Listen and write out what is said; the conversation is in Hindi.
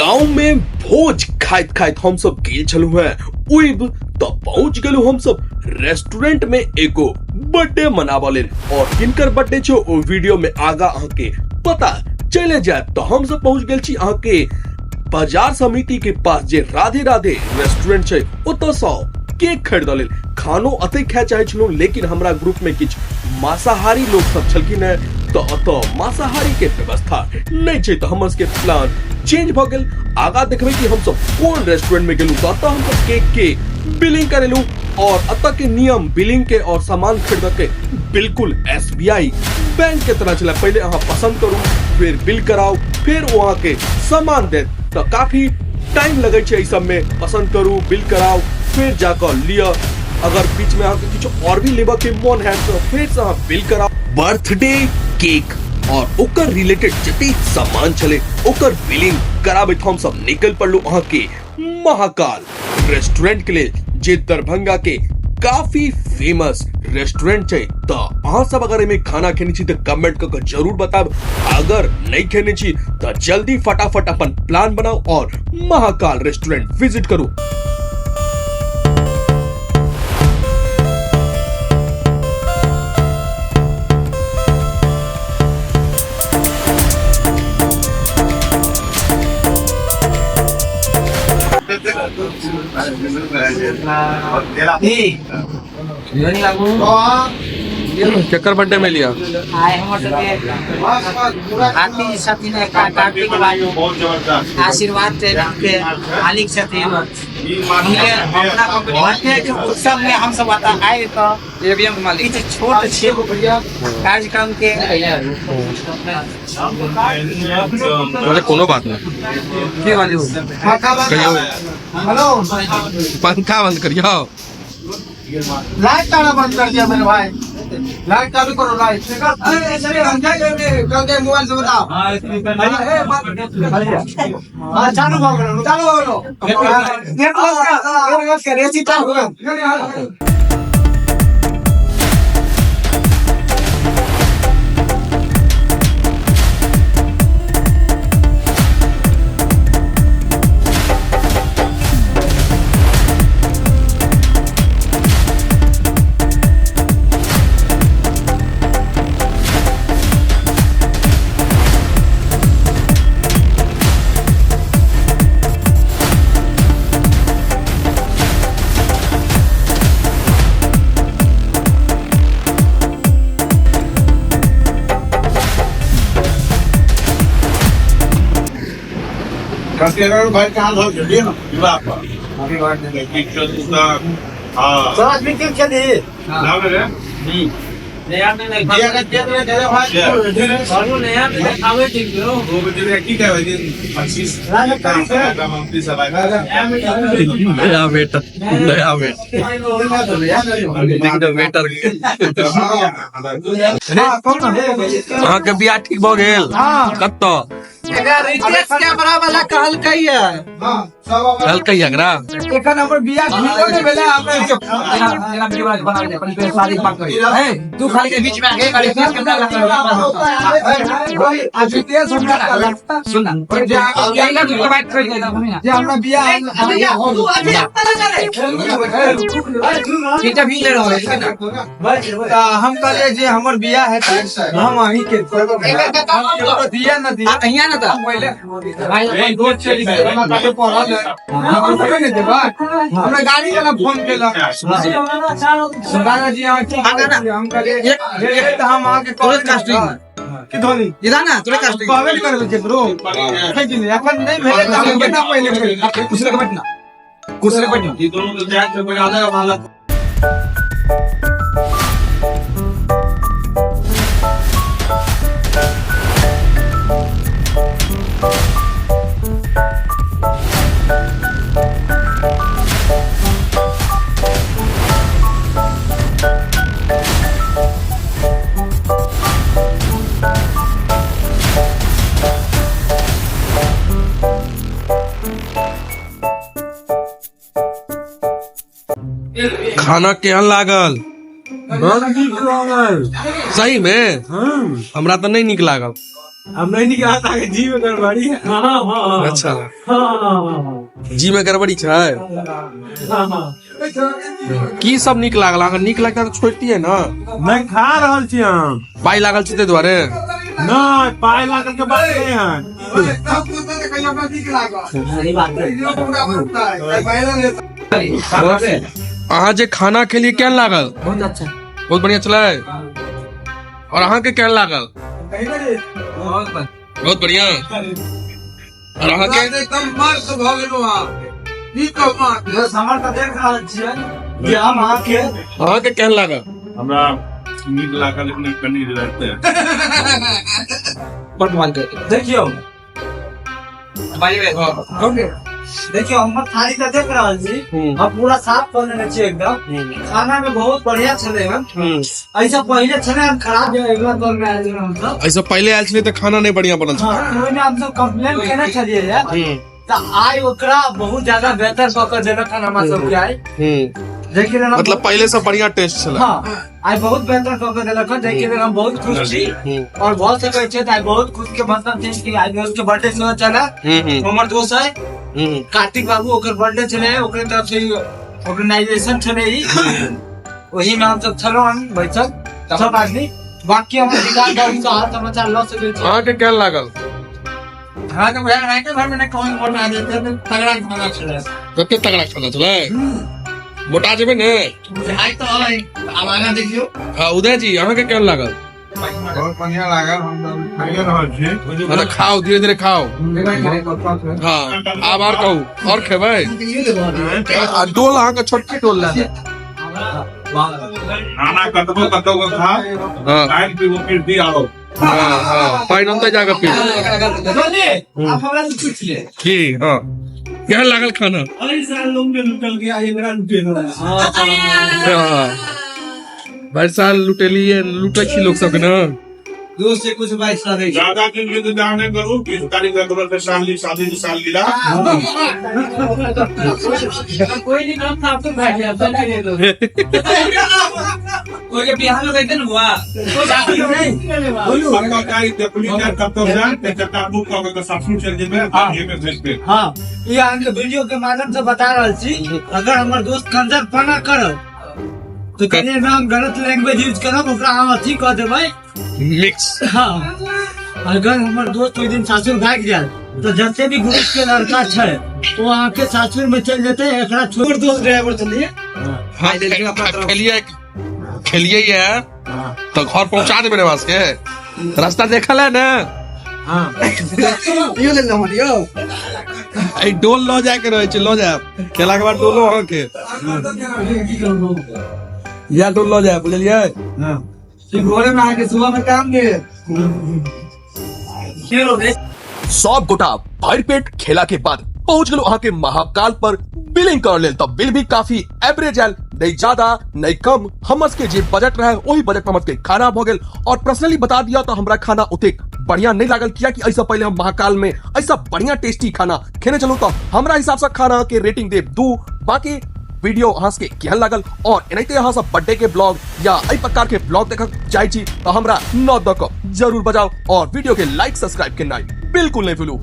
गांव में भोज खाइत खाइत हम सब गेल छलू हैं उब तो पहुंच गेलू हम सब रेस्टोरेंट में एगो बर्थडे मनावा लेल और किनकर बर्थडे छो ओ वीडियो में आगा आके पता चले जाए। तो हम सब पहुंच गेल छी आके बाजार समिति के पास जे राधे राधे रेस्टोरेंट छे ओतो सा केक खरीद लेल खानो अते खाए चाहे छलू, लेकिन हमरा ग्रुप में किछ मांसाहारी लोग सब छलखिन है तो अतो मांसाहारी के व्यवस्था नहीं छे। तो हमर के प्लान चेंज भ गेल। आगा देखबे कि हम सब कोन रेस्टोरेंट में गेलू तो अतो हम सब केक के बिलिंग करेलू और अतो के नियम बिलिंग के और सामान खरीद के बिल्कुल एसबीआई बैंक के तरह चला। पहले अहाँ पसंद करू फिर बिल कराओ फिर वहां के सामान दे, तो काफी टाइम लगे छे। इस सब में पसंद करू बिल कराओ फिर जाकर लिया। अगर बीच में आके कुछ और भी लेबा के मन है तो फिर से आप बिल कराओ। बर्थडे केक और ओकर रिलेटेड जते सामान चले ओकर बिलिंग कराबे हम सब निकल पड़लू वहां के महाकाल रेस्टोरेंट के लिए जे दरभंगा के काफी फेमस रेस्टोरेंट है। तो अहाँ सब अगर एमे खाना खेनी छी तो कमेंट करके जरूर बताब। अगर नहीं खेनी छी तो जल्दी फटाफट अपन प्लान बनाओ और महाकाल रेस्टोरेंट विजिट करो। चक्कर बर्थडे में लिया आशीर्वाद मालिक उत्सव में हम सब आए तो मालिक छोट कार्यक्रम के कोनो बात नहीं पंखा बंद करियो। लाइट ताला बंद कर दिया मेरे भाई, लाइट चालू करो लाइट। कल मोबाइल से बताओ चालू करो। भाई कहाँ धो चलिए ना विवाह पर समझ में क्यों चली ना मेरे नया में नहीं दिया का चेक में चले भाई और नया में दिखावे ठीक हो वो बच्चे की क्या वजह 25 का मंथली सवाल नया वेटर अहाँ के बियाह ठीक भ गेल कत्तो रितेश के बराबर कहल कहिया चल कहिया एकरा एखन हमर बियाह ठीक हो गेले हमरा वीडियो बना दे अपन पे शादी बात करी है तू खाली के बीच में आगे गाड़ी रितेश के आज रितेश हमरा सुन ना और जाएगा तू बात कर जे हमरा बियाह तू अभी पता करे ठीक है भी ले रहो है हम कहले जे हमर बियाह है हम अही के दिया ना दिया अहिया ना था पहले भाई दो चली हम काटे पड़ा हम नहीं देबा हमरा गाड़ी वाला फोन केला सुनाना जी हम कहले एक हम आके कॉलेज कास्टिंग कि धोनी इधर ना तोरे कास्टिंग कहबे नहीं करे के ब्रो है कि नहीं अपन नहीं भेले तो हम बेटा पहले कुछ लगे बैठना कुछ लगे बैठना ये दोनों तो ध्यान से बजा देगा वाला खाना केहन लागल? सही में हमरा तो नहीं निक लागल। हम नहीं निकला था कि जी में गड़बड़ी है। अच्छा जी में गड़बड़ी है की सब निक लागल अगर निक लगता तो छोड़ती है ना मैं खा रहल छी हम पाई लागल छै ताहि दुआरे नहीं पाए लागल के बात नहीं है। अहाँ जे खाना खेलिए केहन लागल बहुत अच्छा बहुत बढ़िया चला है और अहाँ के केहन लागल बहुत बढ़िया और अहाँ के एकदम मस्त भ गेलो की कहबा हमर त देख रहल छियै जे हम अहाँ के केहन लागल हमरा नीक लागल लेकिन कनी रहते हैं देखियो देखियो हमर थाली त देख रहल छी हम पूरा साफ कर लेने छी एकदम खाना में बहुत बढ़िया छले हम ऐसा पहले छले हम खराब अगला दौर में आयल रहे मतलब ऐसा पहले आयल छलै तऽ खाना नहीं बढ़िया बनल छै ओहि में हम सब कंप्लेन केने छलिए या त आइ ओकरा बहुत ज्यादा बेहतर क के देलक खाना हम सब के आइ देखिए ना मतलब पहले से बढ़िया टेस्ट छला हाँ आज बहुत बेहतर क के देलक देखिए ना हम बहुत खुश छी और बहुत से कहै छै त बहुत खुश के मतलब छै कि आज उसके बर्थडे से चला हमर दोस्त है कार्तिक बाबू ओकर बर्थडे छले ओकरे तरफ से ऑर्गेनाइजेशन छले ही वही में हम सब चलो हम बैठक सब आदमी बाकी हम अधिकार बहुत सा हाल समाचार ल सके छी अहाँ के केहन लागल हां तो भैया नहीं के घर में नहीं कोई मोटा देते तगड़ा खाना छले कते तगड़ा खाना छलै मोटा जेबे ने आई तो है अब आगा देखियो हाँ उदय जी अहाँ के केहन लागल बहुत बढ़िया लागल हम खाइए रहल छी मतलब खाओ धीरे धीरे खाओ हाँ आब और कहू और खेबै आ डोल अहाँ के छोटकी डोल ला खाना कतबो कतबो खा हाँ टाइम पे वो फिर दी आओ हाँ हाँ पाइन अंदर जाकर पी आप हमरा से पूछ ले की हाँ केहन लागल खाना अरे साल लोग में निकल गया ये मेरा लुटे हाँ भाई साल लुटेलिए लुटे छी लोग सब के ना दोस्त से कुछ बात नहीं ज्यादा दिन के इंतजार नहीं करूं 20 तारीख अक्टूबर के शादी साल लीला कोई नहीं काम था आप तो बैठ गया चल के दो कोई के बिहार में कैसे हुआ कोई बात नहीं बोलो आपका क्या डेप्यूटी कब तक जान ते चक्का बुक कर के सासू चल जेबे ये में भेज पे हां ये आके वीडियो के माध्यम से बता रहल छी अगर हमर दोस्त कंजर पना करब तो कने नाम गलत लैंग्वेज यूज करब ओकरा हम अथी कह देबै मिक्स हाँ अगर हमर दोस्त कोई दिन सासुर भाग जाए तो जते भी ग्रुप के लड़का छै वो आके सासुर में चल जेते एकरा छोड़ दोस्त ड्राइवर चलिए हाँ खेलिए ये तो घर पहुंचा देबे रे वास के रास्ता देखल है ना हाँ यो ले लो यो ए डोल लो जाए के रहे छै लो जाए खेला के बाद डोलो अहाँ के या डोल लो जाए बुझलिए हां घोड़े में आके सुबह में काम के सब गोटा भर पेट खेला के बाद पहुंच गलो अहाँ के महाकाल पर बिलिंग कर लेल तब बिल भी काफी एवरेज आयल नहीं ज्यादा नहीं कम हमर के जे बजट रहे वही बजट में हमर के खाना भ गेल और पर्सनली बता दिया तो हमरा खाना उते बढ़िया नहीं लागल किया कि ऐसा पहले हम महाकाल में ऐसा बढ़िया टेस्टी खाना खेने चलू तो हमरा हिसाब से खाना के रेटिंग देब 2 बाकी वीडियो अहाँ के केहन लागल और एनाहिते अहाँ सब बर्थडे के ब्लॉग या एहि प्रकार के ब्लॉग देखक चाहै छी तो हमरा 9 द जरूर बजाओ और वीडियो के लाइक सब्सक्राइब के बिल्कुल नहीं भूलू।